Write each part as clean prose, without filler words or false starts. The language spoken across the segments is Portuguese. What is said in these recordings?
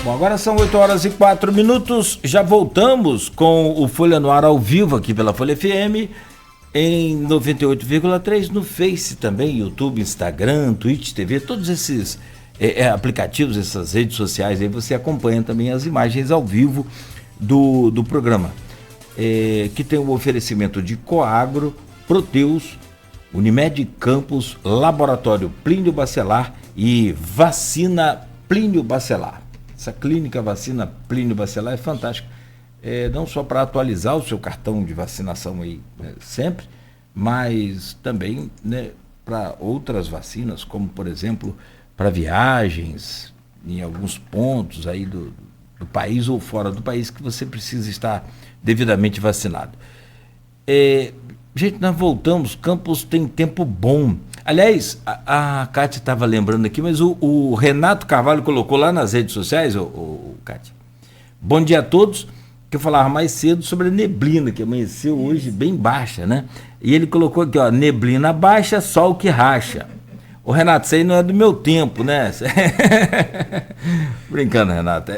Bom, agora são 8h04, já voltamos com o Folha no Ar ao vivo aqui pela Folha FM, em 98,3, no Face também, YouTube, Instagram, Twitch TV, todos esses aplicativos, essas redes sociais, aí você acompanha também as imagens ao vivo do programa, que tem o oferecimento de Coagro, Proteus, Unimed Campos, Laboratório Plínio Bacelar e Vacina Plínio Bacelar. Essa clínica Vacina Plínio Bacelar é fantástica, não só para atualizar o seu cartão de vacinação aí, sempre, mas também, né, para outras vacinas, como por exemplo para viagens em alguns pontos aí do país ou fora do país que você precisa estar devidamente vacinado. Gente, nós voltamos, Campos tem tempo bom. Aliás, a Cátia estava lembrando aqui, mas o Renato Carvalho colocou lá nas redes sociais, Cátia. Bom dia a todos, que eu falava mais cedo sobre a neblina, que amanheceu hoje bem baixa, né? E ele colocou aqui, ó, neblina baixa, sol que racha. Ô Renato, isso aí não é do meu tempo, né? Brincando, Renato.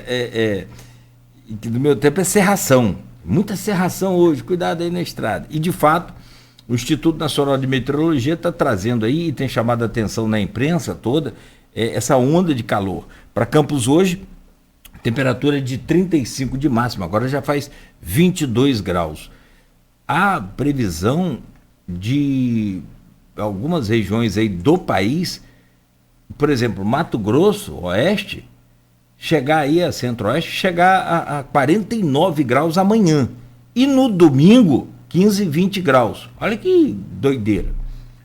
Do meu tempo é cerração. Muita cerração hoje, cuidado aí na estrada. E de fato, o Instituto Nacional de Meteorologia está trazendo aí, e tem chamado a atenção na imprensa toda, essa onda de calor. Para Campos hoje, temperatura de 35 de máxima, agora já faz 22 graus. Há previsão de algumas regiões aí do país, por exemplo, Mato Grosso, Oeste, chegar aí a Centro-Oeste, chegar a 49 graus amanhã. E no domingo, 15, 20 graus. Olha que doideira.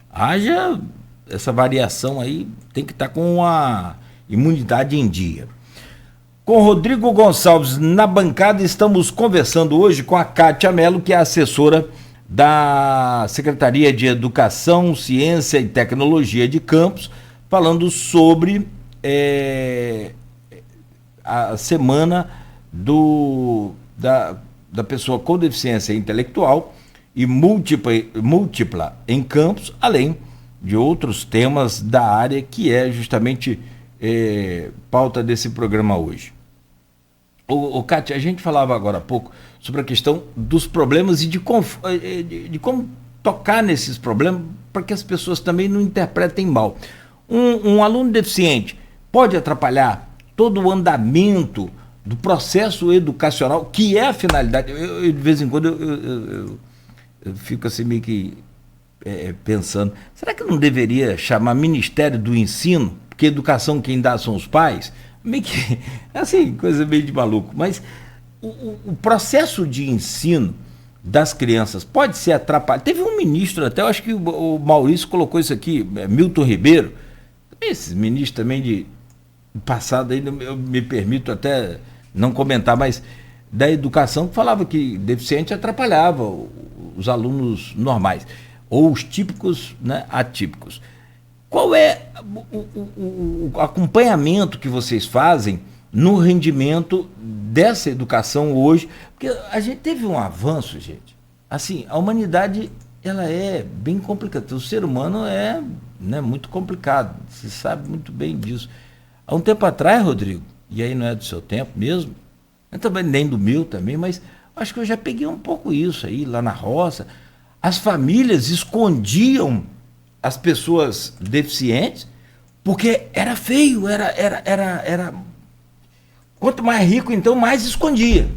Haja essa variação aí, tem que estar com a imunidade em dia. Com Rodrigo Gonçalves na bancada, estamos conversando hoje com a Cátia Mello, que é assessora da Secretaria de Educação, Ciência e Tecnologia de Campos, falando sobre a semana da pessoa com deficiência intelectual e múltipla em Campos, além de outros temas da área que é justamente pauta desse programa hoje. Cátia, a gente falava agora há pouco sobre a questão dos problemas e de como tocar nesses problemas para que as pessoas também não interpretem mal. Um aluno deficiente pode atrapalhar todo o andamento do processo educacional, que é a finalidade. Eu de vez em quando eu fico assim meio que pensando, será que não deveria chamar Ministério do Ensino? Porque educação quem dá são os pais? Meio que, assim, coisa meio de maluco. Mas o processo de ensino das crianças pode ser atrapalhado. Teve um ministro até, eu acho que o Maurício colocou isso aqui, Milton Ribeiro, esses ministros também de passado aí, eu me permito até não comentar, mas da educação, que falava que deficiente atrapalhava os alunos normais, ou os típicos, né, atípicos. Qual é o acompanhamento que vocês fazem no rendimento dessa educação hoje? Porque a gente teve um avanço, gente. Assim, a humanidade, ela é bem complicada. O ser humano é, né, muito complicado. Você sabe muito bem disso. Há um tempo atrás, Rodrigo, e aí não é do seu tempo mesmo, também nem do meu também, mas acho que eu já peguei um pouco isso aí, lá na roça. As famílias escondiam as pessoas deficientes porque era feio, era quanto mais rico, então, mais escondia.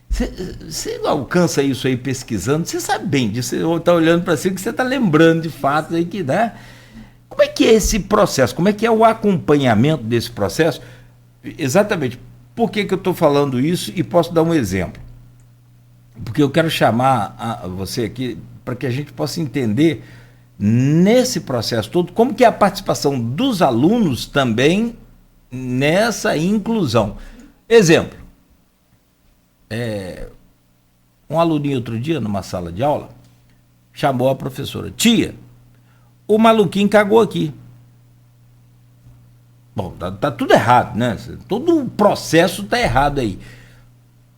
Você alcança isso aí pesquisando, você sabe bem disso, você está olhando para si que você está lembrando de fatos aí que dá. Como é que é esse processo? Como é que é o acompanhamento desse processo? Exatamente. Por que eu estou falando isso? E posso dar um exemplo. Porque eu quero chamar você aqui para que a gente possa entender nesse processo todo como que é a participação dos alunos também nessa inclusão. Exemplo. Um aluninho outro dia, numa sala de aula, chamou a professora. Tia, o maluquinho cagou aqui. Bom, tá tudo errado, né? Todo o processo tá errado aí.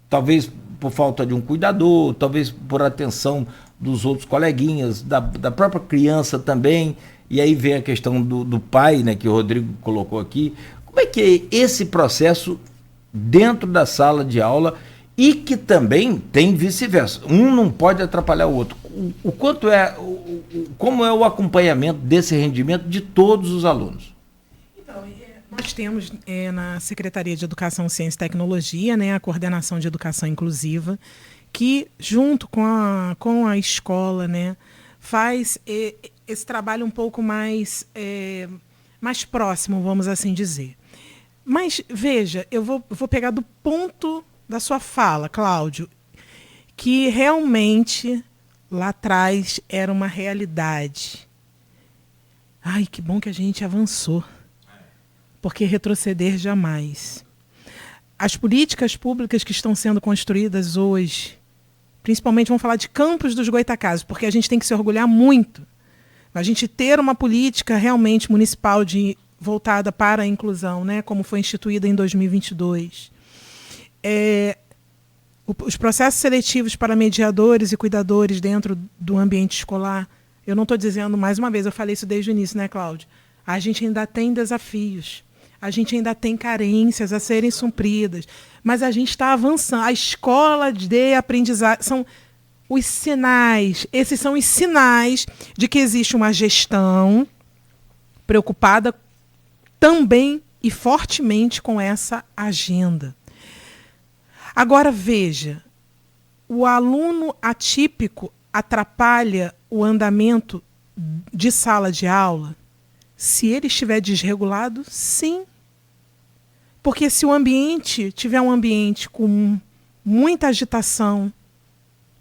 Talvez por falta de um cuidador, talvez por atenção dos outros coleguinhas, da própria criança também. E aí vem a questão do pai, né, que o Rodrigo colocou aqui. Como é que é esse processo dentro da sala de aula e que também tem vice-versa. Um não pode atrapalhar o outro. Como é o acompanhamento desse rendimento de todos os alunos? Então, nós temos na Secretaria de Educação, Ciência e Tecnologia, né, a Coordenação de Educação Inclusiva, que, junto com a escola, né, faz esse trabalho um pouco mais próximo, vamos assim dizer. Mas, veja, eu vou pegar do ponto da sua fala, Cláudio, que realmente lá atrás era uma realidade. Ai, que bom que a gente avançou, porque retroceder jamais. As políticas públicas que estão sendo construídas hoje, principalmente vamos falar de Campos dos Goytacazes, porque a gente tem que se orgulhar muito. A gente ter uma política realmente municipal voltada para a inclusão, né, como foi instituída em 2022. Os processos seletivos para mediadores e cuidadores dentro do ambiente escolar, eu não estou dizendo, mais uma vez, eu falei isso desde o início, né, Cláudio? A gente ainda tem desafios, a gente ainda tem carências a serem supridas, mas a gente está avançando. A escola de aprendizagem são os sinais, esses são os sinais de que existe uma gestão preocupada também e fortemente com essa agenda. Agora, veja, o aluno atípico atrapalha o andamento de sala de aula se ele estiver desregulado? Sim. Porque se o ambiente tiver um ambiente com muita agitação,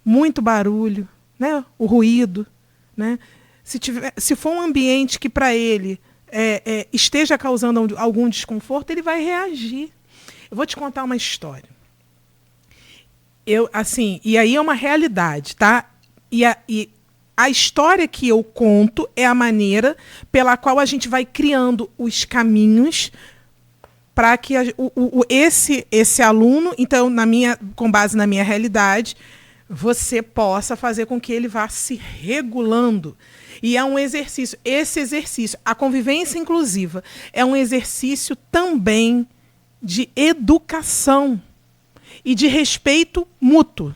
muito barulho, né, o ruído, né, se for um ambiente que para ele esteja causando algum desconforto, ele vai reagir. Eu vou te contar uma história. E aí é uma realidade, tá? E a história que eu conto é a maneira pela qual a gente vai criando os caminhos para que esse aluno, então, com base na minha realidade, você possa fazer com que ele vá se regulando. E é um exercício. Esse exercício, a convivência inclusiva, é um exercício também de educação e de respeito mútuo.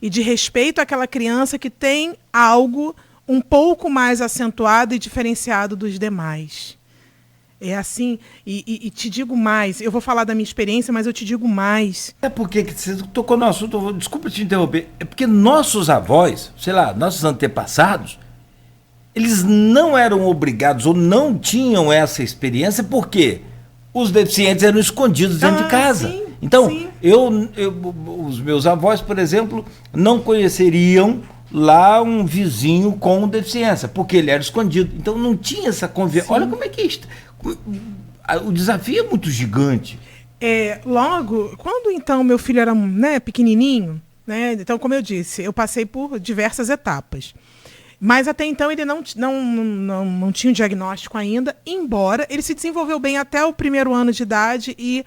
E de respeito àquela criança que tem algo um pouco mais acentuado e diferenciado dos demais. É assim, e te digo mais, eu vou falar da minha experiência, mas eu te digo mais. É porque você tocou no assunto, desculpa te interromper, é porque nossos avós, sei lá, nossos antepassados, eles não eram obrigados ou não tinham essa experiência porque os deficientes eram escondidos dentro de casa. Sim, então, sim. Os meus avós, por exemplo, não conheceriam lá um vizinho com deficiência, porque ele era escondido. Então não tinha essa conversa. Olha como é que é isso. O desafio é muito gigante. Logo, quando então meu filho era, né, pequenininho, né, então, como eu disse, eu passei por diversas etapas. Mas até então ele não tinha um diagnóstico ainda, embora ele se desenvolveu bem até o primeiro ano de idade e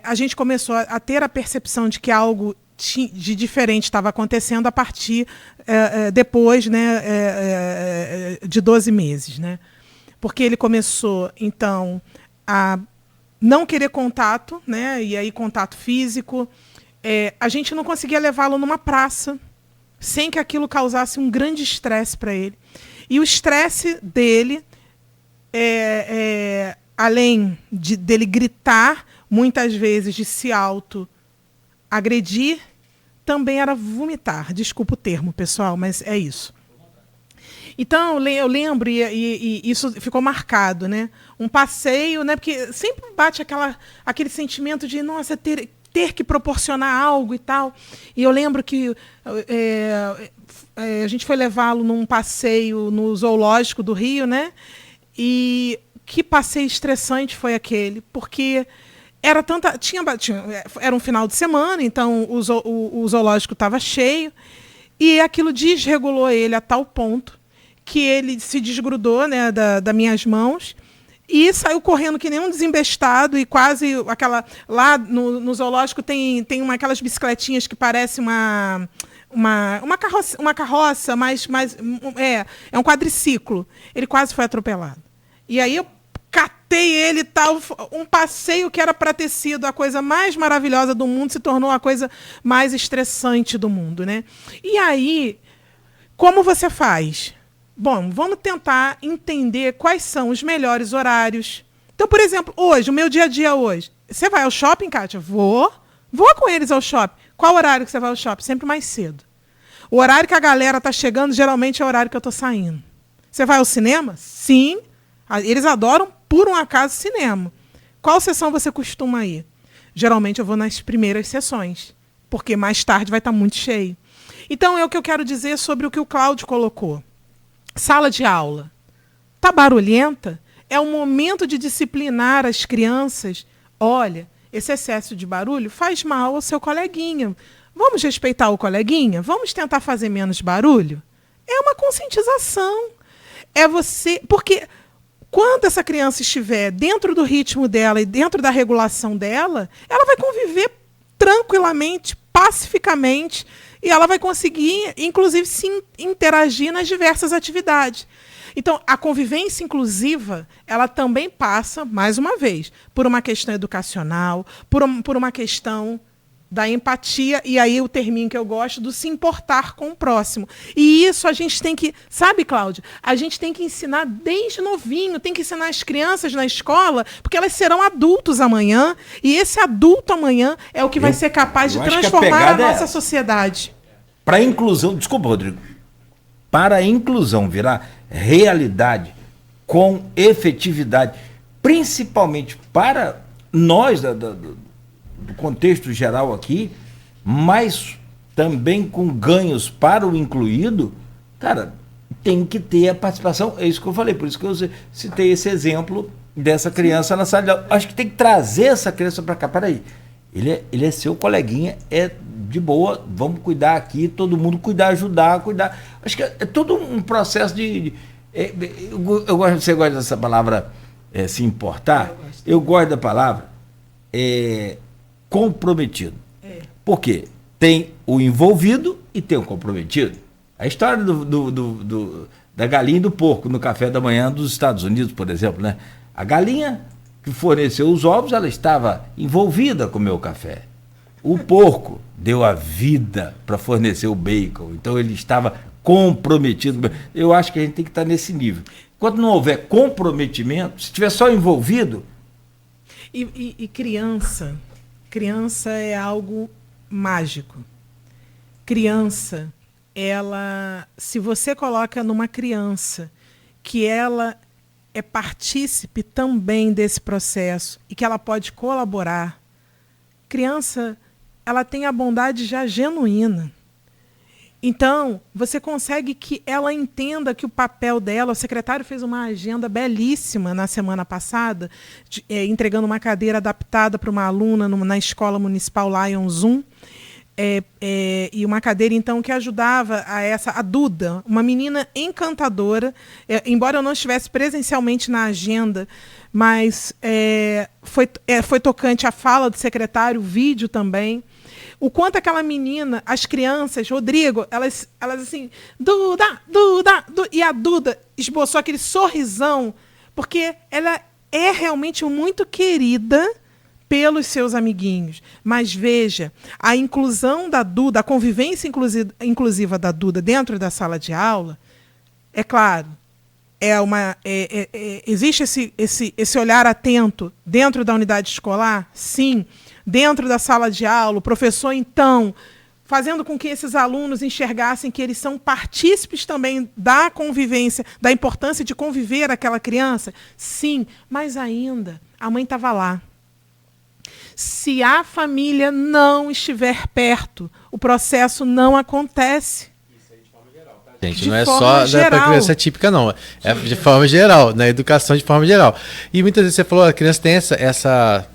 a gente começou a ter a percepção de que algo de diferente estava acontecendo a partir depois, né, de 12 meses. Né? Porque ele começou, então, a não querer contato, né, e aí contato físico. A gente não conseguia levá-lo numa praça sem que aquilo causasse um grande estresse para ele. E o estresse dele, além dele gritar, muitas vezes de se auto-agredir, também era vomitar. Desculpa o termo, pessoal, mas é isso. Então, eu lembro, e isso ficou marcado, né? Um passeio, né? Porque sempre bate aquele sentimento de, nossa, ter que proporcionar algo e tal. E eu lembro que a gente foi levá-lo num passeio no Zoológico do Rio, né? E que passeio estressante foi aquele, porque era era um final de semana, então o zoológico estava cheio, e aquilo desregulou ele a tal ponto que ele se desgrudou, né, das minhas mãos e saiu correndo que nem um desembestado e quase lá no zoológico tem aquelas bicicletinhas que parece uma carroça, mas é um quadriciclo. Ele quase foi atropelado. E aí eu catei ele e tal. Um passeio que era para ter sido a coisa mais maravilhosa do mundo se tornou a coisa mais estressante do mundo, né? E aí, como você faz? Bom, vamos tentar entender quais são os melhores horários. Então, por exemplo, hoje, o meu dia a dia hoje. Você vai ao shopping, Kátia? Vou com eles ao shopping. Qual horário que você vai ao shopping? Sempre mais cedo. O horário que a galera tá chegando, geralmente é o horário que eu tô saindo. Você vai ao cinema? Sim. Eles adoram, por um acaso, cinema. Qual sessão você costuma ir? Geralmente eu vou nas primeiras sessões, porque mais tarde vai estar muito cheio. Então é o que eu quero dizer sobre o que o Cláudio colocou. Sala de aula. Tá barulhenta? É o momento de disciplinar as crianças. Olha, esse excesso de barulho faz mal ao seu coleguinha. Vamos respeitar o coleguinha? Vamos tentar fazer menos barulho? É uma conscientização. É você... Porque quando essa criança estiver dentro do ritmo dela e dentro da regulação dela, ela vai conviver tranquilamente, pacificamente, e ela vai conseguir, inclusive, se interagir nas diversas atividades. Então, a convivência inclusiva, ela também passa, mais uma vez, por uma questão educacional, por uma questão da empatia, e aí o terminho que eu gosto, do se importar com o próximo. E isso a gente tem que... Sabe, Cláudia? A gente tem que ensinar desde novinho, tem que ensinar as crianças na escola, porque elas serão adultos amanhã, e esse adulto amanhã é o que vai ser capaz de transformar a nossa sociedade. Para a inclusão... Desculpa, Rodrigo. Para a inclusão virar realidade, com efetividade, principalmente para nós do contexto geral aqui, mas também com ganhos para o incluído, cara, tem que ter a participação, é isso que eu falei, por isso que eu citei esse exemplo dessa criança na sala de aula. Acho que tem que trazer essa criança para cá. Peraí, ele é seu coleguinha, é de boa, vamos cuidar aqui, todo mundo cuidar, ajudar, cuidar. Acho que é todo um processo você gosta dessa palavra se importar? Eu gosto da palavra comprometido. Por quê? Tem o envolvido e tem o comprometido. A história da galinha e do porco no café da manhã dos Estados Unidos, por exemplo, né? A galinha que forneceu os ovos, ela estava envolvida com o meu café. O porco deu a vida para fornecer o bacon, então ele estava comprometido. Eu acho que a gente tem que estar nesse nível. Quando não houver comprometimento, se estiver só envolvido... E criança é algo mágico. Criança, se você coloca numa criança que ela é partícipe também desse processo e que ela pode colaborar, criança, ela tem a bondade já genuína. Então, você consegue que ela entenda que o papel dela... O secretário fez uma agenda belíssima na semana passada, entregando uma cadeira adaptada para uma aluna na escola municipal Lions 1, e uma cadeira, então, que ajudava a Duda, uma menina encantadora, embora eu não estivesse presencialmente na agenda, mas foi tocante a fala do secretário, o vídeo também. O quanto aquela menina, as crianças, Rodrigo, elas assim, Duda, e a Duda esboçou aquele sorrisão, porque ela é realmente muito querida pelos seus amiguinhos. Mas veja, a inclusão da Duda, a convivência inclusiva da Duda dentro da sala de aula, é claro, existe esse olhar atento dentro da unidade escolar? Sim. Dentro da sala de aula, o professor, então, fazendo com que esses alunos enxergassem que eles são partícipes também da convivência, da importância de conviver aquela criança? Sim, mas ainda, a mãe estava lá. Se a família não estiver perto, o processo não acontece. Isso aí de forma geral, tá? Gente, não é só da criança típica, não. É de forma geral, na educação de forma geral. E muitas vezes você falou, a criança tem essa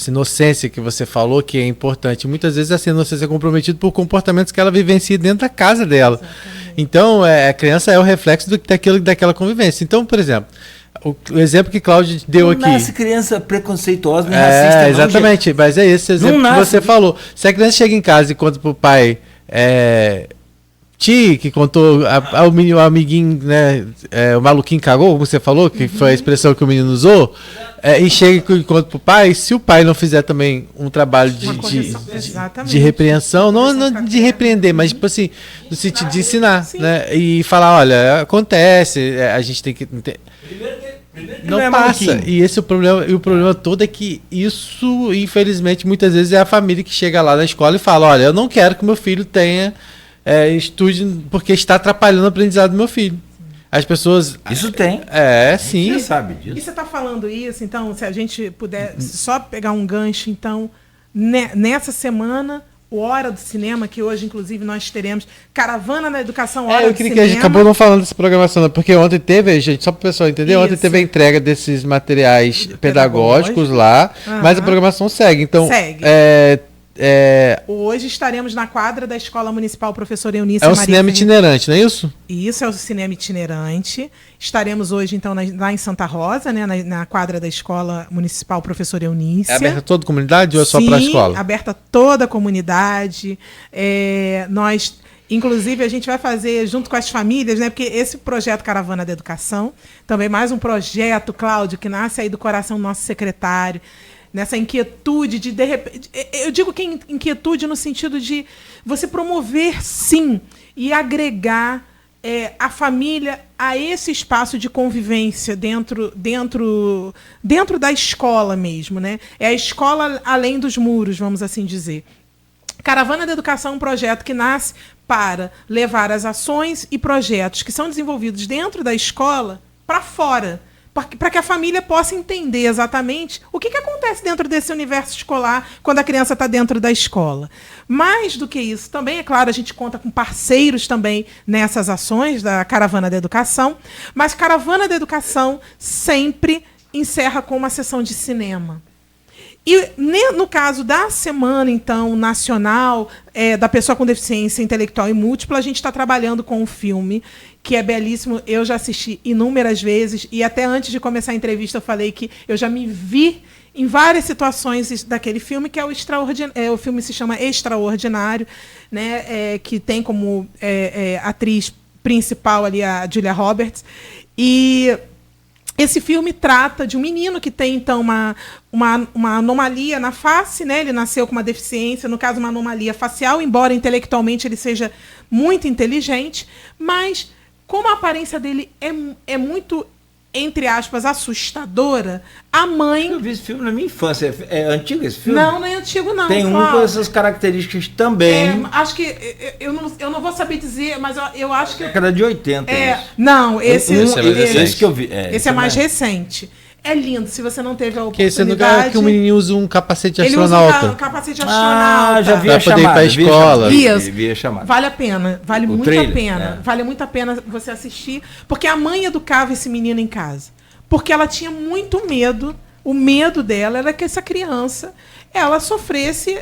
inocência que você falou, que é importante. Muitas vezes essa inocência é comprometida por comportamentos que ela vivencia dentro da casa dela. Exatamente. Então, a criança é o reflexo daquela convivência. Então, por exemplo, o exemplo que Cláudio deu aqui. Não nasce criança preconceituosa nem racista. Exatamente, não, mas é esse exemplo que você falou. Se a criança chega em casa e conta pro pai que contou o amiguinho, né? O maluquinho cagou, como você falou, que foi a expressão que o menino usou. E chega e conta pro pai, se o pai não fizer também um trabalho de repreensão, não de repreender, mas tipo assim, no sentido de ensinar, né? E falar, olha, acontece, a gente tem que... Não passa. E esse é o problema. E o problema todo é que isso, infelizmente, muitas vezes é a família que chega lá na escola e fala, olha, eu não quero que meu filho tenha estude porque está atrapalhando o aprendizado do meu filho. As pessoas... Isso tem. Sim. Você sabe disso. E você está falando isso, então, se a gente puder só pegar um gancho, então, nessa semana, o Hora do Cinema, que hoje, inclusive, nós teremos Caravana da Educação, Hora do Cinema. Que a gente acabou não falando dessa programação, porque ontem teve, gente, só para o pessoal entender, ontem teve a entrega desses materiais pedagógicos lá, mas a programação segue. Então, segue. Hoje estaremos na quadra da Escola Municipal Professor Eunice Maria. É um cinema itinerante, não é isso? Isso, é o cinema itinerante. Estaremos hoje, então, lá em Santa Rosa, né, na quadra da Escola Municipal Professor Eunice. É aberta a toda a comunidade ou é só para a escola? Sim, aberta a toda a comunidade. Nós... Inclusive, a gente vai fazer junto com as famílias, né? Porque esse projeto Caravana da Educação, também mais um projeto, Cláudio, que nasce aí do coração do nosso secretário, nessa inquietude de repente... Eu digo que inquietude no sentido de você promover, sim, e agregar a família a esse espaço de convivência dentro da escola mesmo, né? É a escola além dos muros, vamos assim dizer. Caravana da Educação é um projeto que nasce para levar as ações e projetos que são desenvolvidos dentro da escola para fora, para que a família possa entender exatamente o que acontece dentro desse universo escolar quando a criança está dentro da escola. Mais do que isso, também, é claro, a gente conta com parceiros também nessas ações da Caravana da Educação, mas Caravana da Educação sempre encerra com uma sessão de cinema. E no caso da Semana, então, nacional da pessoa com deficiência intelectual e múltipla, a gente está trabalhando com um filme que é belíssimo. Eu já assisti inúmeras vezes e até antes de começar a entrevista eu falei que eu já me vi em várias situações daquele filme, que é o filme se chama Extraordinário, né, que tem como atriz principal ali a Julia Roberts. E esse filme trata de um menino que tem, então, uma anomalia na face, né? Ele nasceu com uma deficiência, no caso, uma anomalia facial, embora intelectualmente ele seja muito inteligente, mas como a aparência dele é muito, entre aspas, assustadora, a mãe... Eu vi esse filme na minha infância. É antigo esse filme? Não é antigo, não. Tem com essas características também. Acho que... Eu não vou saber dizer, mas eu acho que... Década de 80. Não, esse que eu vi. Esse é mais recente. É lindo, se você não teve a oportunidade... Porque esse lugar que o menino usa um capacete de astronauta. Ele usa um capacete de astronauta. Já vi a chamada. Pra poder ir pra escola. Vi a chamada. Vale a pena, vale muito a pena. Vale muito a pena você assistir, porque a mãe educava esse menino em casa. Porque ela tinha muito medo, o medo dela era que essa criança ela sofresse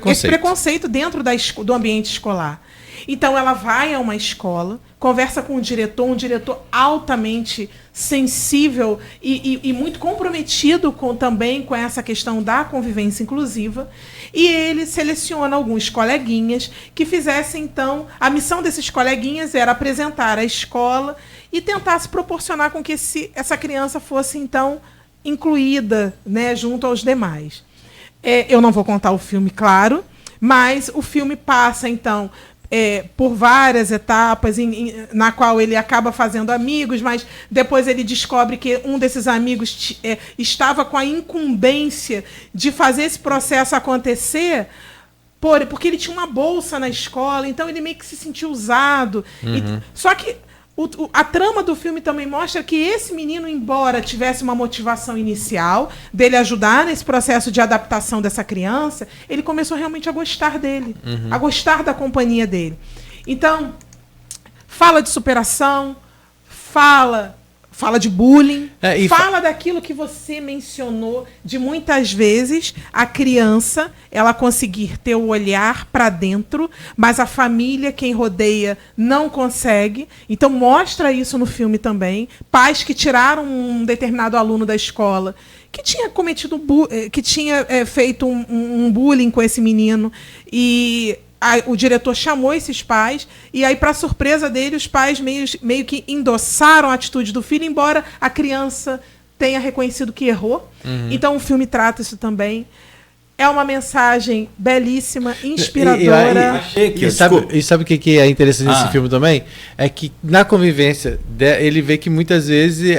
esse preconceito dentro do ambiente escolar. Então, ela vai a uma escola, conversa com um diretor altamente sensível e muito comprometido também com essa questão da convivência inclusiva, e ele seleciona alguns coleguinhas que fizessem, então, a missão desses coleguinhas era apresentar a escola e tentar se proporcionar com que essa criança fosse, então, incluída, né, junto aos demais. Eu não vou contar o filme, claro, mas o filme passa, então... por várias etapas na qual ele acaba fazendo amigos, mas depois ele descobre que um desses amigos estava com a incumbência de fazer esse processo acontecer porque ele tinha uma bolsa na escola, então ele meio que se sentiu usado. Só que a trama do filme também mostra que esse menino, embora tivesse uma motivação inicial dele ajudar nesse processo de adaptação dessa criança, ele começou realmente a gostar dele, a gostar da companhia dele. Então, fala de superação, fala de bullying, fala daquilo que você mencionou, de muitas vezes a criança ela conseguir ter o olhar para dentro, mas a família, quem rodeia, não consegue. Então mostra isso no filme também. Pais que tiraram um determinado aluno da escola que tinha cometido, que tinha feito um bullying com esse menino, e o diretor chamou esses pais e aí, para surpresa dele, os pais meio que endossaram a atitude do filho, embora a criança tenha reconhecido que errou. Então o filme trata isso também. É uma mensagem belíssima, inspiradora. E sabe o que é interessante nesse filme também? É que na convivência, ele vê que muitas vezes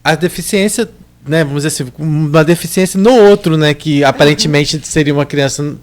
a deficiência, né, vamos dizer assim, uma deficiência no outro, né, que aparentemente seria uma criança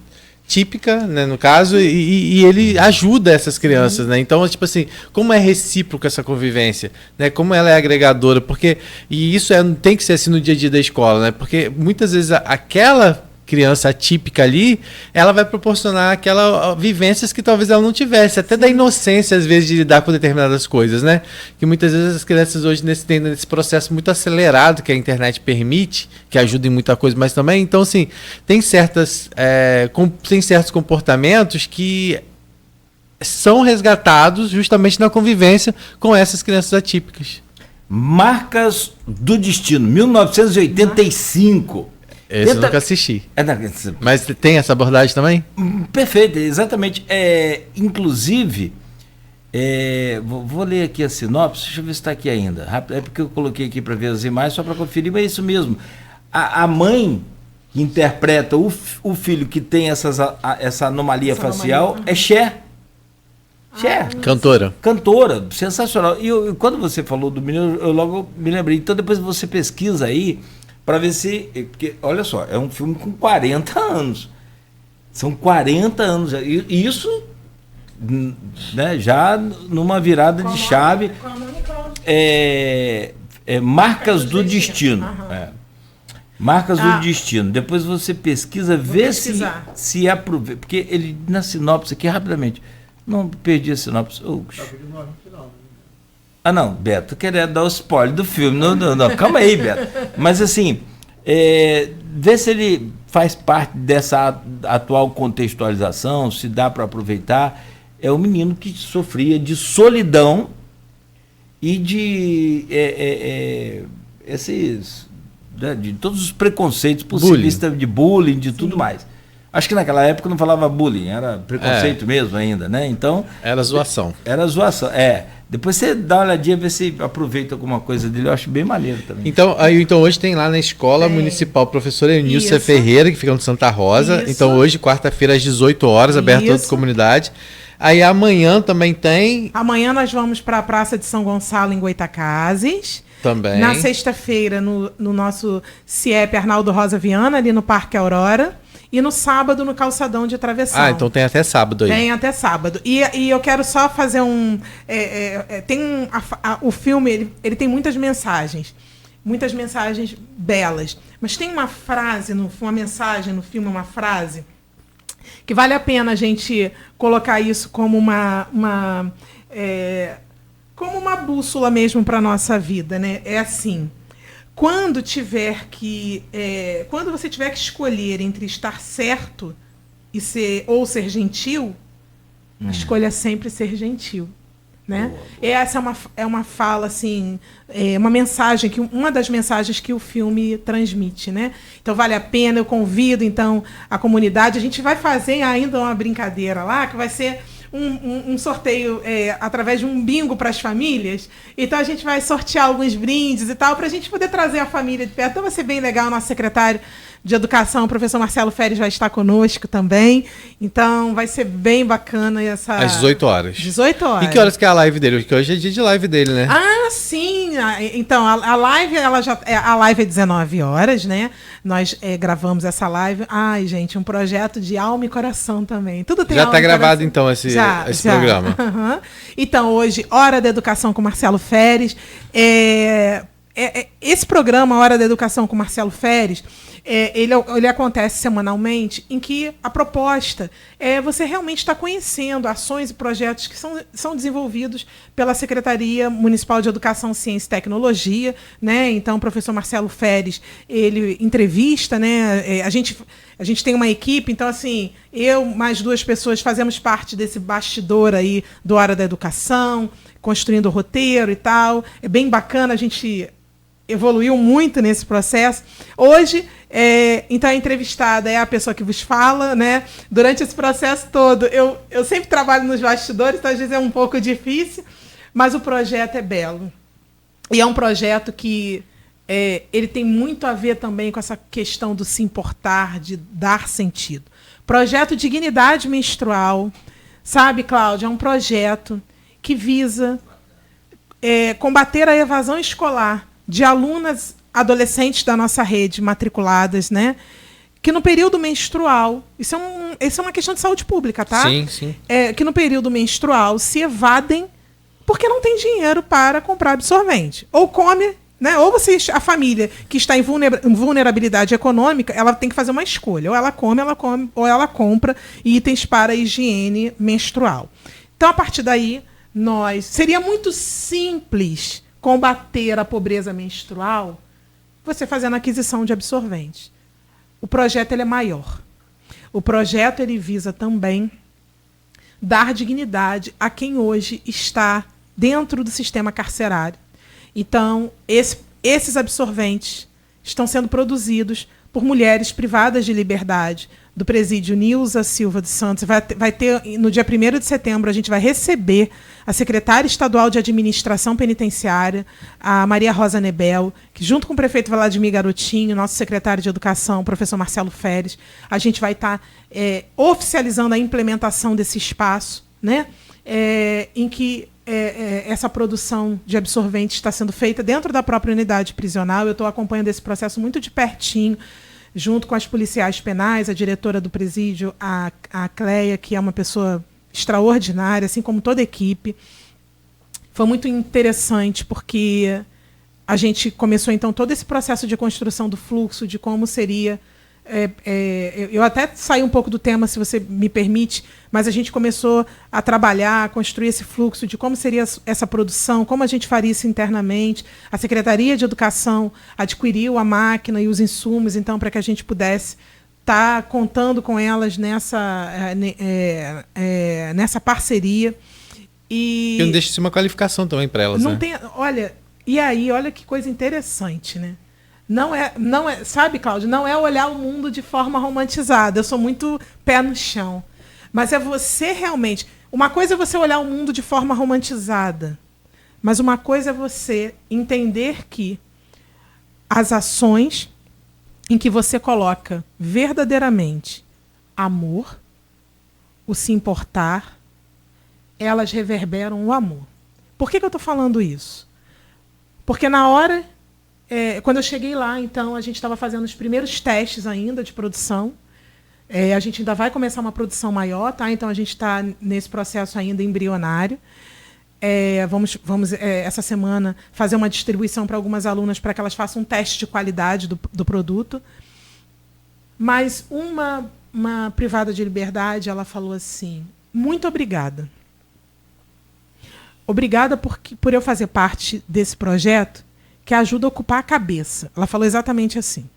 típica, né, no caso, e ele ajuda essas crianças, né? Então, tipo assim, como é recíproco essa convivência, né? Como ela é agregadora, porque e isso tem que ser assim no dia a dia da escola, né? Porque muitas vezes aquela criança atípica ali, ela vai proporcionar aquelas vivências que talvez ela não tivesse, até da inocência às vezes de lidar com determinadas coisas, né? Que muitas vezes as crianças hoje têm nesse processo muito acelerado que a internet permite, que ajuda em muita coisa, mas também, então assim, tem certos comportamentos que são resgatados justamente na convivência com essas crianças atípicas. Marcas do Destino, 1985. Esse eu nunca assisti. Mas tem essa abordagem também? Perfeito, exatamente. Inclusive, vou ler aqui a sinopse, deixa eu ver se está aqui ainda. É porque eu coloquei aqui para ver as imagens, só para conferir, mas é isso mesmo. A mãe que interpreta o filho que tem essa anomalia facial é Cher. Cher. Cantora, sensacional. E quando você falou do menino, eu logo me lembrei. Então depois você pesquisa aí, para ver se... Porque, olha só, é um filme com 40 anos. São 40 anos. E isso, né, já numa virada de chave. Marcas do Destino. Marcas do Destino. Depois você pesquisa, vê se aproveita. Porque ele, na sinopse aqui, rapidamente... Não perdi a sinopse. Não, Beto, querendo dar o spoiler do filme. Não, calma aí, Beto. Mas assim, vê se ele faz parte dessa atual contextualização, se dá para aproveitar. É um menino que sofria de solidão e de de todos os preconceitos possíveis, de bullying, de tudo mais. Acho que naquela época não falava bullying, era preconceito mesmo ainda, né? Então... Era zoação. Depois você dá uma olhadinha, vê se aproveita alguma coisa dele, eu acho bem maneiro também. Então hoje tem lá na Escola Municipal Professora Eunilcia Ferreira, que fica no Santa Rosa. Isso. Então hoje, quarta-feira, às 18 horas, aberto a toda a comunidade. Aí amanhã também tem... Amanhã nós vamos para a Praça de São Gonçalo, em Goitacazes. Também. Na sexta-feira, no nosso CIEP Arnaldo Rosa Viana, ali no Parque Aurora. E no sábado, no Calçadão de Travessão. Então tem até sábado aí. Tem até sábado. E eu quero só fazer o filme, ele tem muitas mensagens belas. Mas tem uma frase, uma mensagem no filme, uma frase, que vale a pena a gente colocar isso como como uma bússola mesmo para a nossa vida, né? É assim... Quando você tiver que escolher entre estar certo ou ser gentil, escolha sempre ser gentil, né? Boa. Essa é uma fala assim, uma das mensagens que o filme transmite, né? Então vale a pena, eu convido então a comunidade. A gente vai fazer ainda uma brincadeira lá que vai ser um sorteio através de um bingo para as famílias. Então a gente vai sortear alguns brindes e tal, para a gente poder trazer a família de perto. Então vai ser bem legal. Nosso secretário de Educação, o professor Marcelo Feres, vai estar conosco também. Então vai ser bem bacana essa... Às 18 horas. 18 horas. E que horas que é a live dele? Porque hoje é dia de live dele, né? Sim. Então, a live, a live é 19 horas, né? Nós gravamos essa live. Ai, gente, um projeto de alma e coração também. Tudo tem já está gravado, então, esse programa. Uhum. Então, hoje, Hora da Educação com Marcelo Feres. Esse programa, Hora da Educação com Marcelo Feres, ele acontece semanalmente, em que a proposta é você realmente estar conhecendo ações e projetos que são desenvolvidos pela Secretaria Municipal de Educação, Ciência e Tecnologia, né? Então, o professor Marcelo Feres, ele entrevista, né? A gente tem uma equipe, então, assim, eu mais 2 pessoas fazemos parte desse bastidor aí do Hora da Educação, construindo o roteiro e tal. É bem bacana, evoluiu muito nesse processo. Hoje, então a entrevistada é a pessoa que vos fala, né? Durante esse processo todo, eu sempre trabalho nos bastidores, então às vezes é um pouco difícil, mas o projeto é belo. E é um projeto que ele tem muito a ver também com essa questão do se importar, de dar sentido. Projeto Dignidade Menstrual, sabe, Cláudia? É um projeto que visa combater a evasão escolar de alunas adolescentes da nossa rede matriculadas, né? Que no período menstrual, isso é uma questão de saúde pública, tá? Sim, sim. Que no período menstrual se evadem porque não tem dinheiro para comprar absorvente. Ou come, né? Ou a família que está em vulnerabilidade econômica, ela tem que fazer uma escolha. Ou ela come, ou ela compra itens para a higiene menstrual. Então, a partir daí, seria muito simples combater a pobreza menstrual você fazendo aquisição de absorventes. O projeto ele é maior. O projeto ele visa também dar dignidade a quem hoje está dentro do sistema carcerário. Então, esses absorventes estão sendo produzidos por mulheres privadas de liberdade do presídio Nilza Silva dos Santos. Vai ter, no dia 1º de setembro, a gente vai receber a secretária estadual de administração penitenciária, a Maria Rosa Nebel, que junto com o prefeito Vladimir Garotinho, nosso secretário de educação, o professor Marcelo Feres, a gente vai estar oficializando a implementação desse espaço, né? Em que essa produção de absorvente está sendo feita dentro da própria unidade prisional. Eu estou acompanhando esse processo muito de pertinho, junto com as policiais penais, a diretora do presídio, a Cleia, que é uma pessoa extraordinária, assim como toda a equipe. Foi muito interessante, porque a gente começou, então, todo esse processo de construção do fluxo, de como seria... eu até saí um pouco do tema, se você me permite, mas a gente começou a trabalhar, a construir esse fluxo de como seria essa produção, como a gente faria isso internamente. A Secretaria de Educação adquiriu a máquina e os insumos, então, para que a gente pudesse estar contando com elas nessa parceria. E não deixa de ser uma qualificação também para elas, não né? Olha que coisa interessante, né? Não é, sabe, Cláudio, não é olhar o mundo de forma romantizada. Eu sou muito pé no chão. Mas é você realmente... Uma coisa é você olhar o mundo de forma romantizada, mas uma coisa é você entender que as ações em que você coloca verdadeiramente amor, o se importar, elas reverberam o amor. Por que eu estou falando isso? Porque na hora... quando eu cheguei lá, então, a gente estava fazendo os primeiros testes ainda de produção. A gente ainda vai começar uma produção maior, tá? Então a gente está nesse processo ainda embrionário. Vamos essa semana fazer uma distribuição para algumas alunas para que elas façam um teste de qualidade do produto. Mas uma privada de liberdade, ela falou assim: muito obrigada. Obrigada por eu fazer parte desse projeto que ajuda a ocupar a cabeça. Ela falou exatamente assim.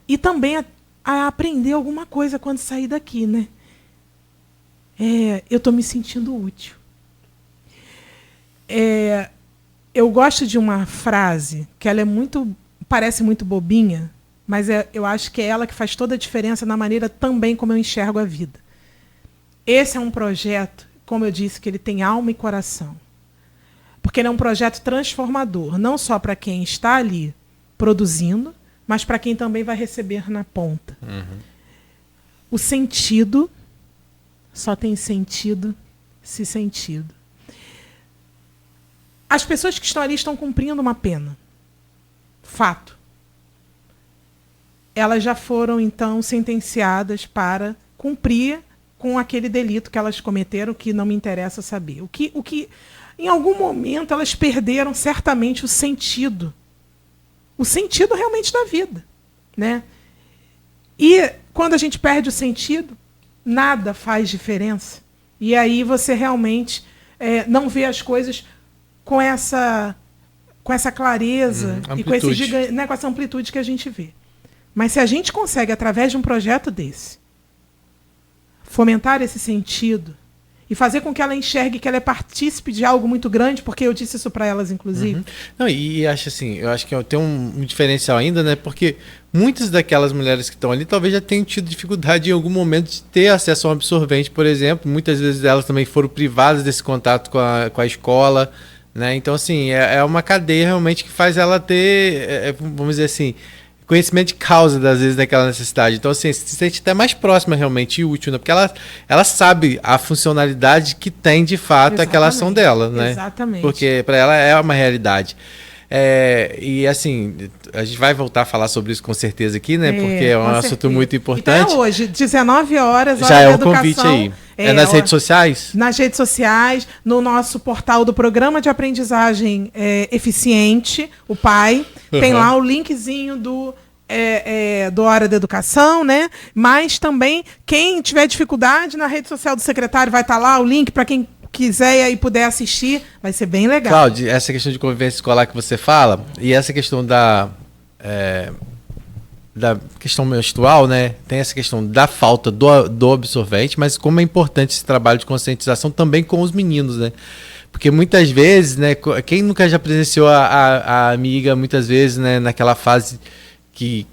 E também a aprender alguma coisa quando sair daqui, né? Eu estou me sentindo útil. Eu gosto de uma frase que ela parece muito bobinha, mas eu acho que é ela que faz toda a diferença na maneira também como eu enxergo a vida. Esse é um projeto, como eu disse, que ele tem alma e coração. Porque ele é um projeto transformador, não só para quem está ali produzindo, mas para quem também vai receber na ponta. Uhum. O sentido só tem sentido se sentido. As pessoas que estão ali estão cumprindo uma pena. Fato. Elas já foram, então, sentenciadas para cumprir com aquele delito que elas cometeram, que não me interessa saber. O que em algum momento elas perderam certamente o sentido realmente da vida, né? E quando a gente perde o sentido, nada faz diferença. E aí você realmente não vê as coisas com essa clareza e com com essa amplitude que a gente vê. Mas se a gente consegue, através de um projeto desse, fomentar esse sentido e fazer com que ela enxergue que ela é partícipe de algo muito grande, porque eu disse isso para elas, inclusive. Não, e acho assim, eu acho que tem um diferencial ainda, né? Porque muitas daquelas mulheres que estão ali talvez já tenham tido dificuldade em algum momento de ter acesso a um absorvente, por exemplo. Muitas vezes elas também foram privadas desse contato com a escola, né? Então, assim, é uma cadeia realmente que faz ela ter, vamos dizer assim, conhecimento de causa, às vezes, daquela necessidade. Então, assim, se sente até mais próxima realmente e útil, né? Porque ela sabe a funcionalidade que tem, de fato, aquela ação dela, né? Exatamente. Porque para ela é uma realidade. E assim, a gente vai voltar a falar sobre isso com certeza aqui, né? Porque é um assunto muito importante. Então, hoje, 19 horas, já é um convite aí. É nas redes sociais? Nas redes sociais, no nosso portal do Programa de Aprendizagem Eficiente, o PAI. Tem lá o linkzinho do Hora da Educação, né? Mas também, quem tiver dificuldade, na rede social do secretário vai estar lá o link para quem quiser e puder assistir, vai ser bem legal. Cláudia, essa questão de convivência escolar que você fala, e essa questão da questão menstrual, né? Tem essa questão da falta do absorvente, mas como é importante esse trabalho de conscientização também com os meninos, né? Porque muitas vezes, né? Quem nunca já presenciou a amiga, muitas vezes, né? Naquela fase que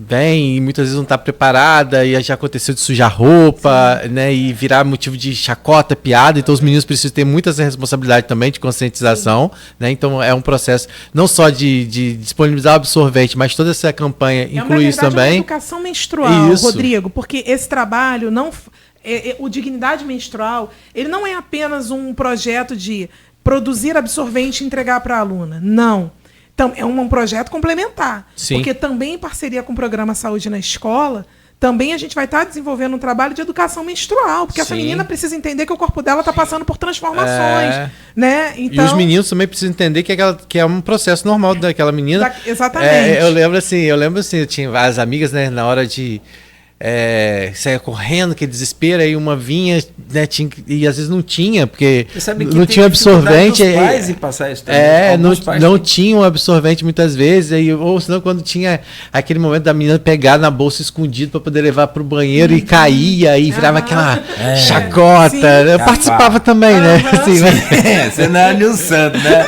vem e muitas vezes não está preparada e já aconteceu de sujar roupa, né, e virar motivo de chacota, piada. Então os meninos precisam ter muita responsabilidade também de conscientização, né? Então é um processo não só de disponibilizar o absorvente, mas toda essa campanha inclui isso também. É uma educação menstrual, isso. Rodrigo, porque esse trabalho não o Dignidade Menstrual, ele não é apenas um projeto de produzir absorvente e entregar para a aluna. Não. Então, é um projeto complementar. Sim. Porque também, em parceria com o Programa Saúde na Escola, também a gente vai estar desenvolvendo um trabalho de educação menstrual, porque essa menina precisa entender que o corpo dela está passando por transformações. Né? Então, e os meninos também precisam entender que é um processo normal daquela menina. Exatamente. Eu lembro assim, eu tinha várias amigas, né, na hora de saia correndo, que desespero, aí uma vinha, né, e às vezes não tinha, porque não tinha absorvente. Pais em passar isso não tinha um absorvente muitas vezes, ou senão quando tinha aquele momento da menina pegar na bolsa escondido para poder levar para o banheiro e caía, e virava aquela chacota. Sim. Eu participava também, né? Assim, você não é Nilson Santos, né?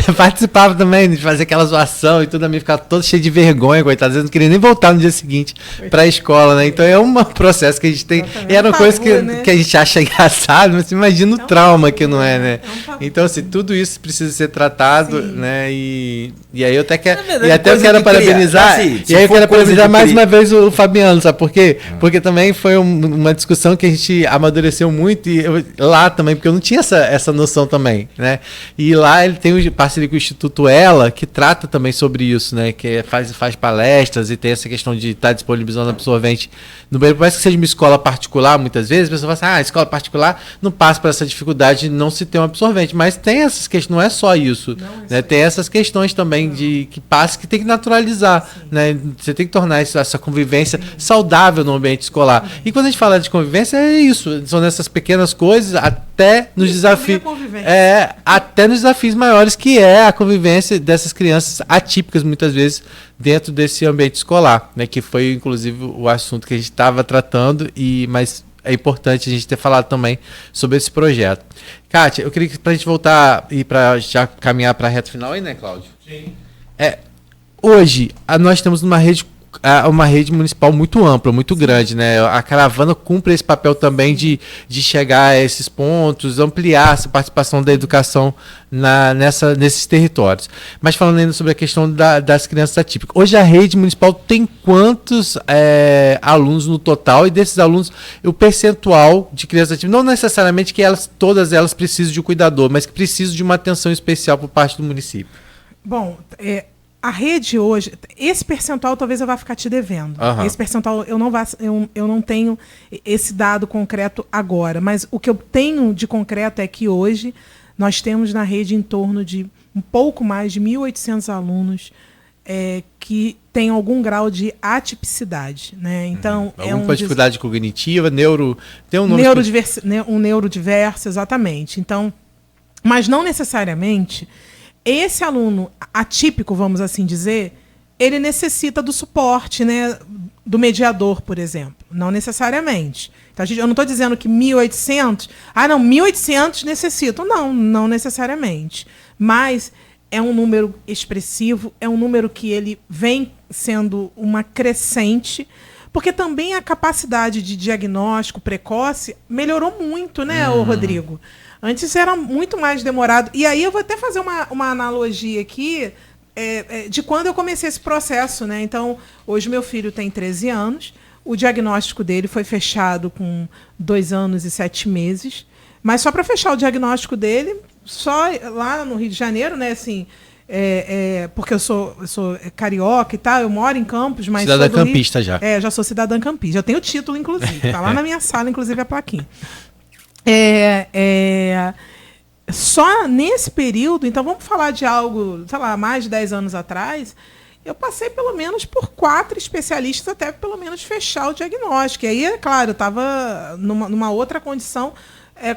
Eu participava também de fazer aquela zoação e tudo, a mim ficava todo cheio de vergonha, coitado, às vezes não queria nem voltar no dia seguinte para escola, né? Então é um processo que a gente tem. E era uma coisa que a gente acha engraçado, mas imagina o trauma que não é, né? Então, assim, tudo isso precisa ser tratado, né? E aí eu até quero. E até eu quero parabenizar. E aí eu quero parabenizar mais uma vez o Fabiano, sabe por quê? Porque também foi uma discussão que a gente amadureceu muito, e lá também, porque eu não tinha essa noção também, né? E lá ele tem parceria com o Instituto Ela, que trata também sobre isso, né? Que faz palestras e tem essa questão de estar disponibilizando absorvente no banheiro. Por mais que seja uma escola particular, muitas vezes, a pessoa fala assim, a escola particular não passa por essa dificuldade de não se ter um absorvente, mas tem essas questões, não é só isso, né? Tem essas questões também que passa, que tem que naturalizar, né? Você tem que tornar essa convivência saudável no ambiente escolar. E quando a gente fala de convivência, é isso, são nessas pequenas coisas, até nos desafios, até nos desafios maiores, que é a convivência dessas crianças atípicas, muitas vezes, dentro desse ambiente escolar, né? Que foi, inclusive, o assunto que a gente estava tratando, mas é importante a gente ter falado também sobre esse projeto. Kátia, eu queria que, para a gente voltar e para já caminhar para a reta final aí, né, Cláudio? Sim. Hoje, nós temos uma rede municipal muito ampla, muito grande, né? A caravana cumpre esse papel também de chegar a esses pontos, ampliar essa participação da educação nesses territórios. Mas falando ainda sobre a questão das crianças atípicas. Hoje a rede municipal tem quantos alunos no total, e desses alunos, o percentual de crianças atípicas, não necessariamente que todas elas precisam de um cuidador, mas que precisam de uma atenção especial por parte do município? Bom, a rede hoje, esse percentual talvez eu vá ficar te devendo. Uhum. Esse percentual eu não tenho esse dado concreto agora, mas o que eu tenho de concreto é que hoje nós temos na rede em torno de um pouco mais de 1.800 alunos que têm algum grau de atipicidade, né? Então, alguma dificuldade cognitiva, tem um nome um neurodiverso, exatamente. Então, mas não necessariamente esse aluno atípico, vamos assim dizer, ele necessita do suporte, né, do mediador, por exemplo. não necessariamente. Então, eu não estou dizendo que 1.800... Ah, não, 1.800 necessitam. Não, não necessariamente. Mas é um número expressivo, é um número que ele vem sendo uma crescente, porque também a capacidade de diagnóstico precoce melhorou muito, né, Rodrigo? Antes era muito mais demorado. E aí eu vou até fazer uma analogia aqui de quando eu comecei esse processo, né? Então, hoje meu filho tem 13 anos, o diagnóstico dele foi fechado com 2 anos e 7 meses, mas só para fechar o diagnóstico dele, só lá no Rio de Janeiro, né, assim, porque eu sou carioca e tal, eu moro em Campos, mas cidadã campista já. Já sou cidadã campista. Eu tenho o título, inclusive. Está lá na minha sala, inclusive, a plaquinha. Só nesse período, então vamos falar de algo, sei lá, mais de 10 anos atrás, eu passei pelo menos por 4 especialistas até pelo menos fechar o diagnóstico. E aí, é claro, eu estava numa outra condição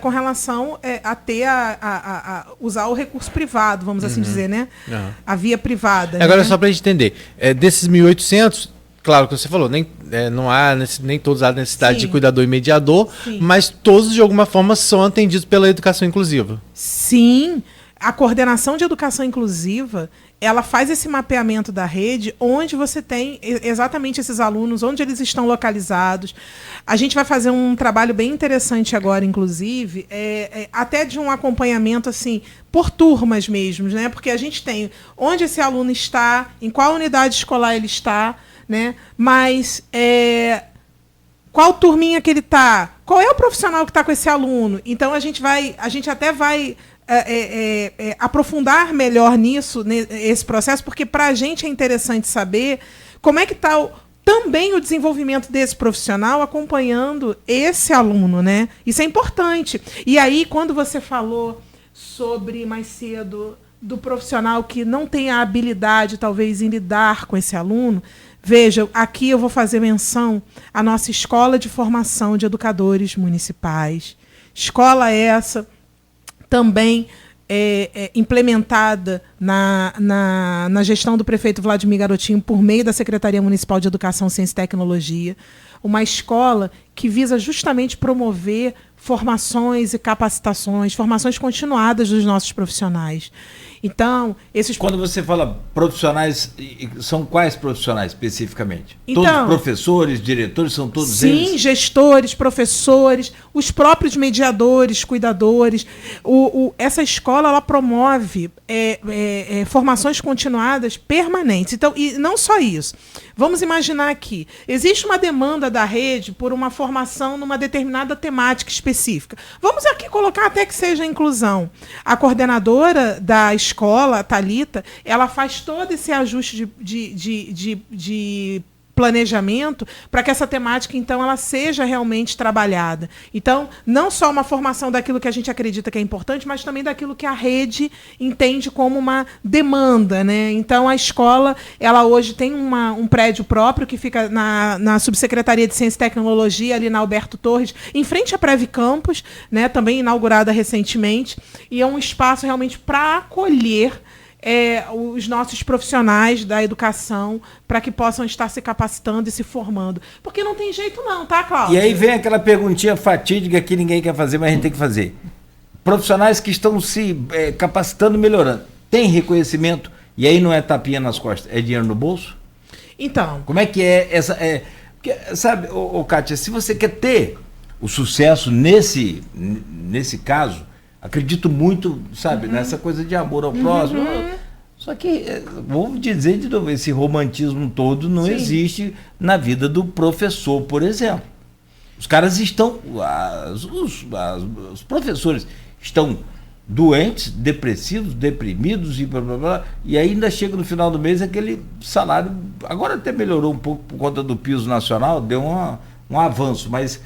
com relação a ter a usar o recurso privado, vamos assim dizer, né? A via privada. Agora, né? só para a gente entender, desses 1.800, claro que você falou, não há nem todos há necessidade de cuidador e mediador, mas todos, de alguma forma, são atendidos pela educação inclusiva. Sim, a coordenação de educação inclusiva, ela faz esse mapeamento da rede, onde você tem exatamente esses alunos, onde eles estão localizados. A gente vai fazer um trabalho bem interessante agora, inclusive, até de um acompanhamento assim por turmas mesmo, né? Porque a gente tem onde esse aluno está, em qual unidade escolar ele está, né? Mas qual turminha que ele está? Qual é o profissional que está com esse aluno? Então a gente até vai aprofundar melhor nisso, nesse processo, porque para a gente é interessante saber como é que está também o desenvolvimento desse profissional acompanhando esse aluno, né? Isso é importante. E aí, quando você falou sobre mais cedo do profissional que não tem a habilidade, talvez, em lidar com esse aluno, veja, aqui eu vou fazer menção à nossa Escola de Formação de Educadores Municipais. Escola essa também implementada na gestão do prefeito Vladimir Garotinho por meio da Secretaria Municipal de Educação, Ciência e Tecnologia. Uma escola que visa justamente promover formações e capacitações, formações continuadas dos nossos profissionais. Então, Quando você fala profissionais, são quais profissionais especificamente? Então, todos professores, diretores, são todos eles? Sim, gestores, professores, os próprios mediadores, cuidadores. Essa escola ela promove formações continuadas permanentes. Então, e não só isso. Vamos imaginar aqui, existe uma demanda da rede por uma formação numa determinada temática específica. Vamos aqui colocar até que seja a inclusão. A coordenadora da escola, a Thalita, ela faz todo esse ajuste de planejamento para que essa temática, então, ela seja realmente trabalhada. Então, não só uma formação daquilo que a gente acredita que é importante, mas também daquilo que a rede entende como uma demanda, né? Então, a escola, ela hoje tem um prédio próprio que fica na Subsecretaria de Ciência e Tecnologia, ali na Alberto Torres, em frente à Preve Campus, né? Também inaugurada recentemente, e é um espaço realmente para acolher os nossos profissionais da educação para que possam estar se capacitando e se formando. Porque não tem jeito não, tá, Cláudio? E aí vem aquela perguntinha fatídica que ninguém quer fazer, mas a gente tem que fazer. Profissionais que estão se capacitando e melhorando. Tem reconhecimento? E aí não é tapinha nas costas, é dinheiro no bolso? Então. Como é que é essa... porque, sabe, Kátia, se você quer ter o sucesso nesse caso, acredito muito, sabe, nessa coisa de amor ao próximo. Só que, vou dizer de novo, esse romantismo todo não existe na vida do professor, por exemplo. Os caras estão, os professores estão doentes, depressivos, deprimidos e blá, blá, blá, e ainda chega no final do mês aquele salário, agora até melhorou um pouco por conta do piso nacional, deu um avanço, mas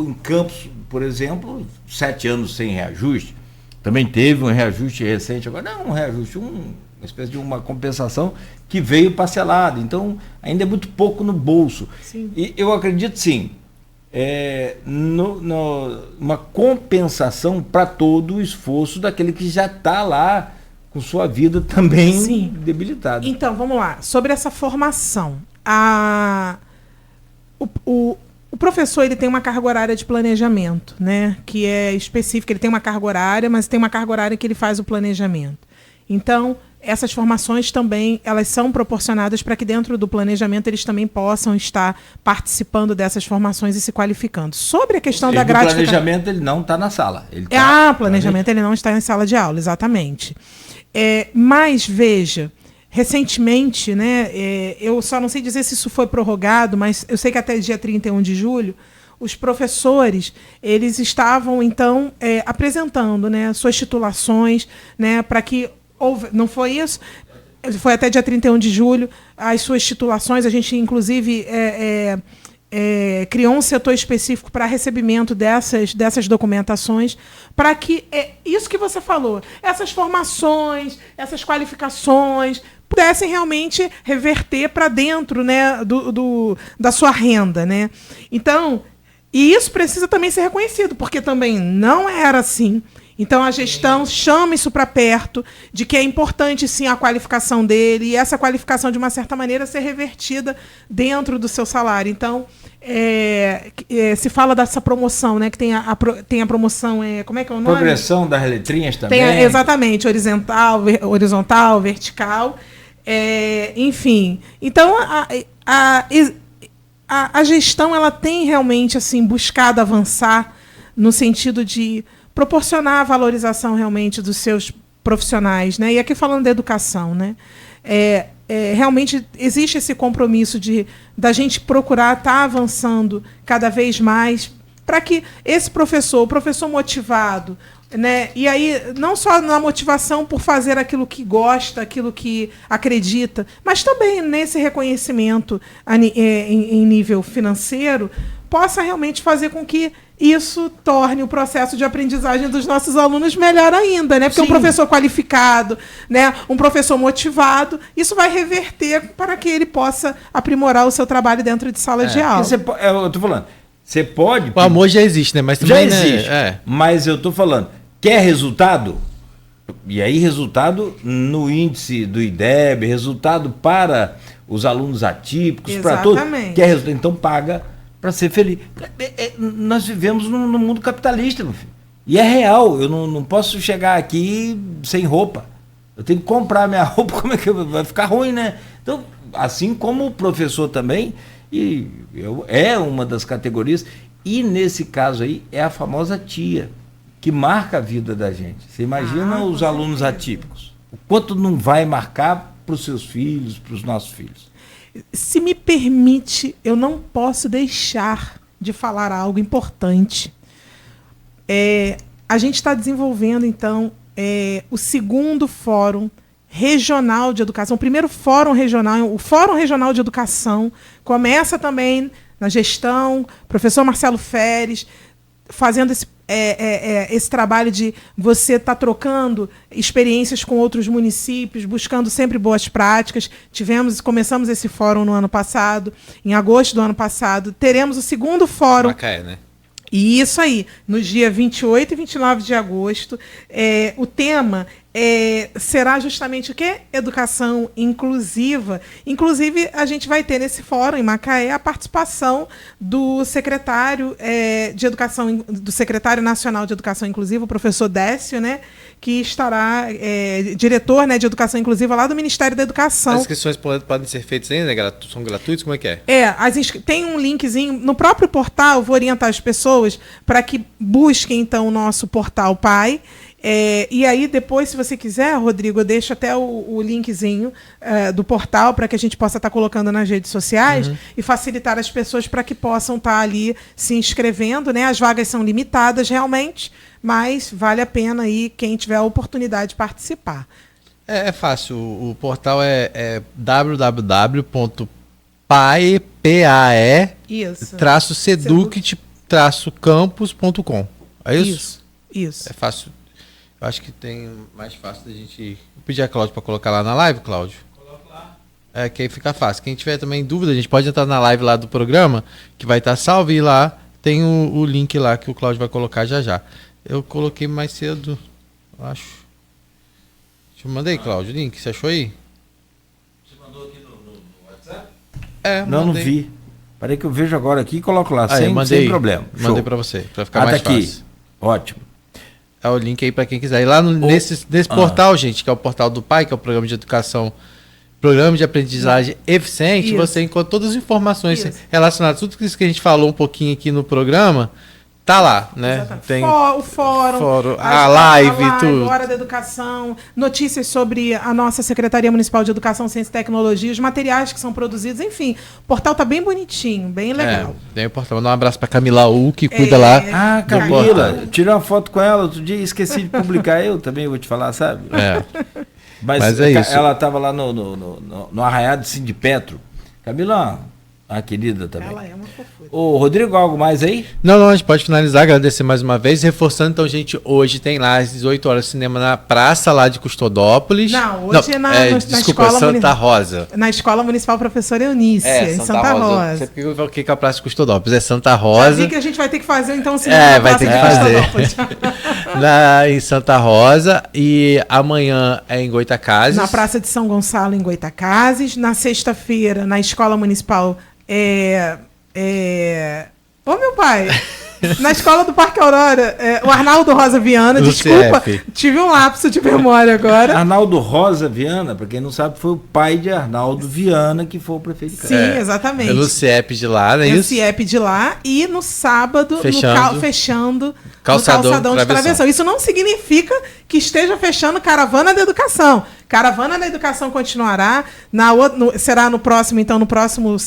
em Campos, por exemplo, 7 anos sem reajuste. Também teve um reajuste recente, agora não um reajuste, uma espécie de uma compensação que veio parcelada. Então, ainda é muito pouco no bolso. Sim. E eu acredito, sim, uma compensação para todo o esforço daquele que já está lá com sua vida também debilitada. Então, vamos lá. Sobre essa formação. O professor ele tem uma carga horária de planejamento, né, que é específica. Ele tem uma carga horária, mas tem uma carga horária que ele faz o planejamento. Então, essas formações também elas são proporcionadas para que dentro do planejamento eles também possam estar participando dessas formações e se qualificando. Sobre a questão da gratificação... O planejamento ele não está na sala. Ele tá... planejamento ele não está em sala de aula, exatamente. Mas, veja... Recentemente, né, eu só não sei dizer se isso foi prorrogado, mas eu sei que até dia 31 de julho, os professores eles estavam, então, apresentando, né, suas titulações, né, para que... Não foi isso? Foi até dia 31 de julho, as suas titulações. A gente, inclusive, criou um setor específico para recebimento dessas documentações, para que isso que você falou, essas formações, essas qualificações, pudessem realmente reverter para dentro, né, da sua renda, né? Então, e isso precisa também ser reconhecido, porque também não era assim. Então, a gestão chama isso para perto, de que é importante, sim, a qualificação dele, e essa qualificação, de uma certa maneira, ser revertida dentro do seu salário. Então, se fala dessa promoção, né, que tem a promoção, como é que é o nome? Progressão das letrinhas também. Exatamente, horizontal, vertical, enfim. Então, a gestão ela tem realmente assim, buscado avançar no sentido de proporcionar a valorização realmente dos seus profissionais, né? E aqui falando da educação, né? Realmente existe esse compromisso da gente procurar estar avançando cada vez mais para que esse o professor motivado, né? E aí, não só na motivação por fazer aquilo que gosta, aquilo que acredita, mas também nesse reconhecimento em nível financeiro, possa realmente fazer com que isso torne o processo de aprendizagem dos nossos alunos melhor ainda, né? Porque um professor qualificado, né? Um professor motivado, isso vai reverter para que ele possa aprimorar o seu trabalho dentro de sala de aula. Eu estou falando, você pode... O amor já existe, né? Mas também, já existe, né? Mas eu estou falando, quer resultado? E aí resultado no índice do IDEB, resultado para os alunos atípicos, para todos. Quer resultado? Então paga para ser feliz. Nós vivemos num mundo capitalista, meu filho. E é real. Eu não posso chegar aqui sem roupa. Eu tenho que comprar minha roupa. Como é que vai ficar ruim, né? Então, assim como o professor também, é uma das categorias. E nesse caso aí é a famosa tia, que marca a vida da gente. Você imagina os alunos atípicos. O quanto não vai marcar para os seus filhos, para os nossos filhos. Se me permite, eu não posso deixar de falar algo importante. A gente está desenvolvendo, então, o segundo Fórum Regional de Educação, o primeiro Fórum Regional, o Fórum Regional de Educação, começa também na gestão, professor Marcelo Feres, fazendo esse trabalho de você estar trocando experiências com outros municípios, buscando sempre boas práticas. Começamos esse fórum no ano passado, em agosto do ano passado. Teremos o segundo fórum. Macaé, né? E isso aí, no dia 28 e 29 de agosto. O tema será justamente o quê? Educação inclusiva. Inclusive, a gente vai ter nesse fórum, em Macaé, a participação do secretário de Educação, do secretário nacional de Educação Inclusiva, o professor Décio, né, que estará diretor, né, de Educação Inclusiva lá do Ministério da Educação. As inscrições podem ser feitas ainda, né? São gratuitas? Como é que é? Tem um linkzinho no próprio portal, vou orientar as pessoas para que busquem, então, o nosso portal Pai. E aí, depois, se você quiser, Rodrigo, eu deixo até o linkzinho do portal para que a gente possa estar colocando nas redes sociais e facilitar as pessoas para que possam estar ali se inscrevendo, né? As vagas são limitadas realmente, mas vale a pena aí quem tiver a oportunidade de participar. É fácil. O portal é www.pae-seduct-campus.com. É isso? Isso. É fácil. Eu acho que tem mais fácil da gente... Vou pedir a Cláudio para colocar lá na live, Cláudio. Coloca lá. Que aí fica fácil. Quem tiver também dúvida, a gente pode entrar na live lá do programa, que vai estar salvo, e lá tem o link lá que o Cláudio vai colocar já. Eu coloquei mais cedo, eu acho. Eu mandei, Cláudio, o link. Você achou aí? Você mandou aqui no WhatsApp? Não vi. Parei que eu vejo agora aqui e coloco lá, sem problema. Mandei para você, para ficar mais fácil. Aqui. Ótimo. É o link aí para quem quiser. E lá nesse portal, gente, que é o portal do PAI, que é o Programa de Educação, Programa de Aprendizagem Eficiente, você encontra todas as informações relacionadas a tudo isso que a gente falou um pouquinho aqui no programa. Tá lá, né? Tem o fórum, a live, tudo. Hora da Educação, notícias sobre a nossa Secretaria Municipal de Educação, Ciência e Tecnologia, os materiais que são produzidos, enfim. O portal tá bem bonitinho, bem legal. Tem o portal. Mandar um abraço pra Camila U, que cuida lá. Ah, Camila, tirei uma foto com ela outro dia e esqueci de publicar. Eu também vou te falar, sabe? Mas é isso. Ela tava lá no Arraiado de Sindipetro. Camila, a querida também. Ela é uma fofura. Ô, Rodrigo, algo mais aí? Não, a gente pode finalizar, agradecer mais uma vez, reforçando, então, gente, hoje tem lá às 18 horas cinema na praça lá de Custodópolis. Não, hoje é na desculpa, Escola Santa Rosa. Na Escola Municipal Professora Eunice, em Santa Rosa. O que é a praça de Custodópolis? É Santa Rosa. Já vi que a gente vai ter que fazer, então, cinema vai ter que fazer. Em Santa Rosa, e amanhã é em Goitacazes. Na Praça de São Gonçalo, em Goitacazes. Na sexta-feira, na Escola Municipal Ô, meu pai! Na escola do Parque Aurora, o Arnaldo Rosa Viana, desculpa, tive um lapso de memória agora. Arnaldo Rosa Viana, para quem não sabe, foi o pai de Arnaldo Viana, que foi o prefeito de Sim, exatamente. No CIEP de lá, né? No CIEP de lá, e no sábado, fechando Calçadão de Travessão. Isso não significa que esteja fechando Caravana da Educação. Caravana da Educação continuará. Será no próximo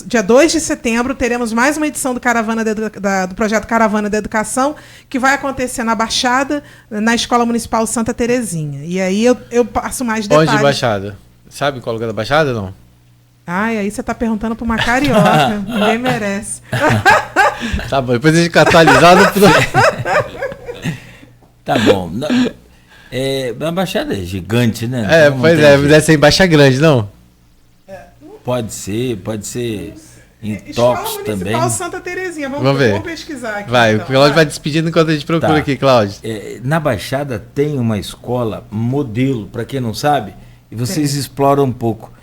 dia 2 de setembro, teremos mais uma edição do do projeto Caravana da Educação, que vai acontecer na Baixada, na Escola Municipal Santa Terezinha. E aí eu passo mais detalhes. Onde Baixada? Sabe qual lugar da Baixada, não? Ai, aí você tá perguntando para uma carioca. Ninguém merece. Tá bom, depois a gente fica atualizado. Tá bom. A Baixada é gigante, né? Então deve ser em Baixa Grande, não? Pode ser em Tocos também. Escola Santa Terezinha, vamos ver. Vamos pesquisar aqui. Vai, então. O Cláudio vai despedindo enquanto a gente procura aqui, Cláudio. Na Baixada tem uma escola modelo, para quem não sabe, e vocês exploram um pouco.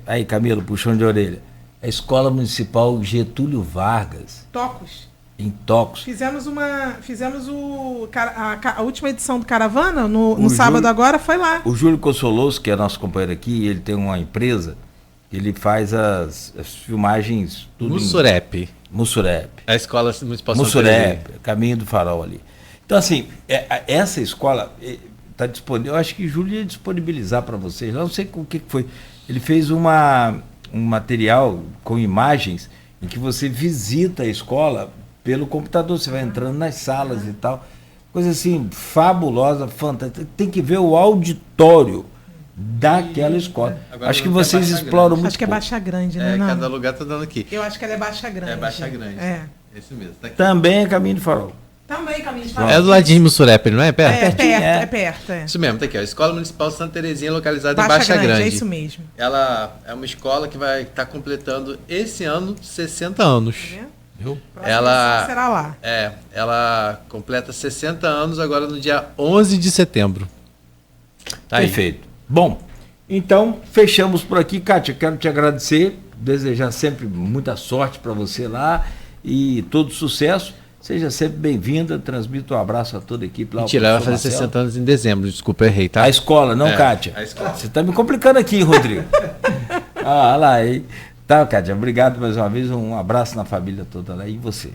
Aí, Camilo, puxão de orelha. A Escola Municipal Getúlio Vargas. Tocos. Em Tocos. Fizemos a última edição do Caravana, no sábado agora, foi lá. O Júlio Consoloso, que é nosso companheiro aqui, ele tem uma empresa, ele faz as filmagens... Mussurep. A Escola Municipal Mussurep, Caminho do Farol ali. Então, assim, essa escola está disponível. Eu acho que o Júlio ia disponibilizar para vocês. Eu não sei o que foi. Ele fez um material com imagens em que você visita a escola pelo computador. Você vai entrando nas salas e tal. Coisa assim, fabulosa, fantástica. Tem que ver o auditório daquela escola. Agora, acho que vocês exploram muito. Acho que é Baixa Grande, né? Cada lugar tá dando aqui. Eu acho que ela é Baixa Grande. É Baixa Grande. Esse mesmo. Tá aqui. Também é Caminho do Farol. Também Caminho do Farol. É do ladinho de Mussurep, não é? Perto? É perto. Isso mesmo, tá aqui, ó. Escola Municipal Santa Terezinha, localizada em Baixa Grande. É isso mesmo. Ela é uma escola que vai estar completando esse ano 60 anos. Ela será lá. Ela completa 60 anos agora no dia 11 de setembro. Tá perfeito. Aí. Bom, então fechamos por aqui. Kátia, quero te agradecer, desejar sempre muita sorte para você lá e todo sucesso. Seja sempre bem-vinda, transmito um abraço a toda a equipe lá. Mentira, ela vai fazer 60 anos em dezembro, desculpa, eu errei, tá? A escola, não, Kátia? A escola. Você está me complicando aqui, Rodrigo. Olha lá, hein? Tá, Kátia, obrigado mais uma vez, um abraço na família toda lá e você.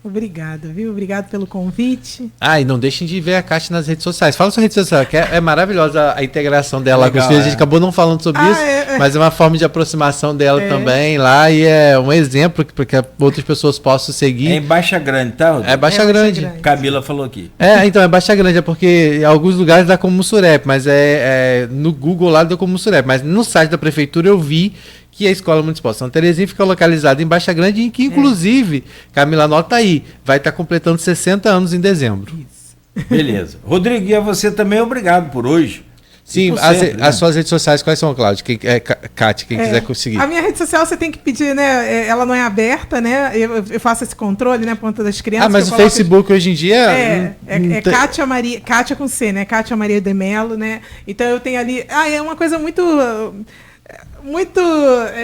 Obrigada, viu? Obrigado pelo convite. E não deixem de ver a Kátia nas redes sociais. Fala sua rede social, que é maravilhosa a integração dela com os filhos. A gente acabou não falando sobre isso, mas é uma forma de aproximação dela também lá e é um exemplo para que outras pessoas possam seguir. É em Baixa Grande, tá, Rodrigo? É Baixa Grande. Camila falou aqui. Então é Baixa Grande, é porque em alguns lugares dá como Mussurep, mas no Google lá dá como Mussurep, mas no site da prefeitura eu vi que a Escola Municipal Santa Terezinha fica localizada em Baixa Grande e que, inclusive, Camila, anota aí, vai estar completando 60 anos em dezembro. Isso. Beleza. Rodrigo, e a você também, obrigado por hoje. Sim, as suas redes sociais quais são, Cláudio? Kátia, quem quiser conseguir. A minha rede social você tem que pedir, né? Ela não é aberta, né? Eu faço esse controle, né? Por conta das crianças. Mas o Facebook hoje em dia... Kátia Maria, Kátia com C, né? Kátia Maria de Melo, né? Então eu tenho ali... é uma coisa muito... muito,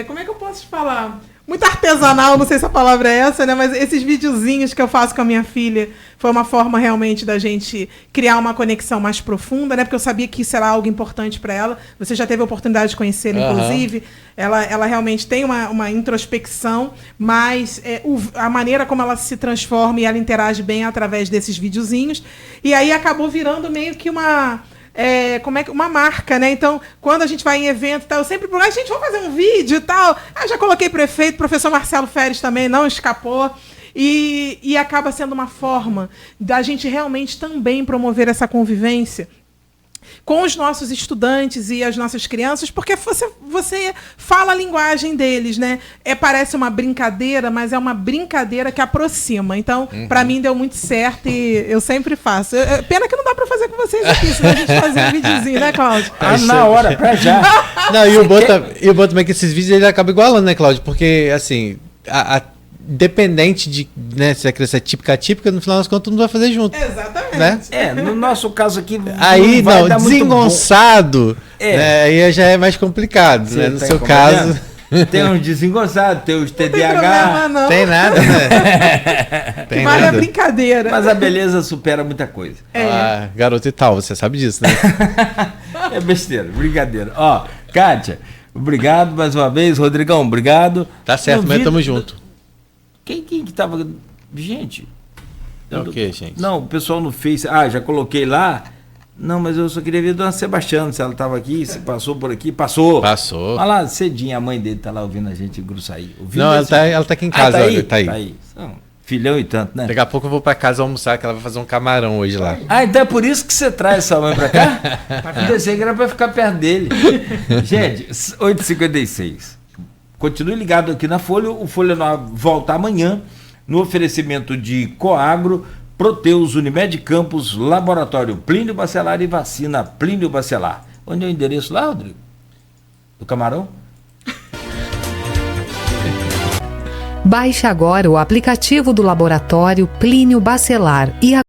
como é que eu posso te falar? Muito artesanal, não sei se a palavra é essa, né? Mas esses videozinhos que eu faço com a minha filha foi uma forma realmente da gente criar uma conexão mais profunda, né? Porque eu sabia que isso era algo importante para ela. Você já teve a oportunidade de conhecê-la, inclusive. Ela realmente tem uma introspecção, mas a maneira como ela se transforma e ela interage bem através desses videozinhos. E aí acabou virando meio que uma marca, né? Então, quando a gente vai em evento e tal, eu sempre pergunto, gente, vamos fazer um vídeo e tal. Já coloquei prefeito, professor Marcelo Feres também, não escapou. E acaba sendo uma forma da gente realmente também promover essa convivência com os nossos estudantes e as nossas crianças, porque você fala a linguagem deles, né? Parece uma brincadeira, mas é uma brincadeira que aproxima. Então, para mim, deu muito certo e eu sempre faço. Pena que não dá para fazer com vocês aqui, senão a gente fazer um videozinho, né, Cláudio? Na hora, pra já. Não, e o bom também é que esses vídeos ele acaba igualando, né, Cláudio? Porque, assim, dependente de, né, se a criança é típica, no final das contas todo mundo vai fazer junto. Exatamente. Né? No nosso caso aqui... Aí, não, desengonçado, né, aí já é mais complicado, né? No seu caso... Tem uns desengonçados, tem os TDAH... Não tem problema, não. Tem nada, né? Tem vale nada. A brincadeira. Mas a beleza supera muita coisa. Garoto e tal, você sabe disso, né? É besteira, brincadeira. Ó, Kátia, obrigado mais uma vez. Rodrigão, obrigado. Tá certo, mas tamo junto. Quem que tava... Gente... O que, gente? Não, o pessoal no Face... já coloquei lá. Não, mas eu só queria ver a Dona Sebastiana, se ela tava aqui, se passou por aqui. Passou. Olha lá, cedinho, a mãe dele tá lá ouvindo a gente em Gruçaí. Não, ela tá aqui em casa, tá aí? Tá aí. Tá aí. Filhão e tanto, né? Daqui a pouco eu vou pra casa almoçar, que ela vai fazer um camarão hoje lá. Então é por isso que você traz sua mãe pra cá? Pensei que era pra ficar perto dele. Gente, 8h56. Continue ligado aqui na Folha. O Folha volta amanhã no oferecimento de Coagro, Proteus, Unimed Campos, Laboratório Plínio Bacelar e Vacina Plínio Bacelar. Onde é o endereço lá, Rodrigo? Do camarão? Baixe agora o aplicativo do Laboratório Plínio Bacelar e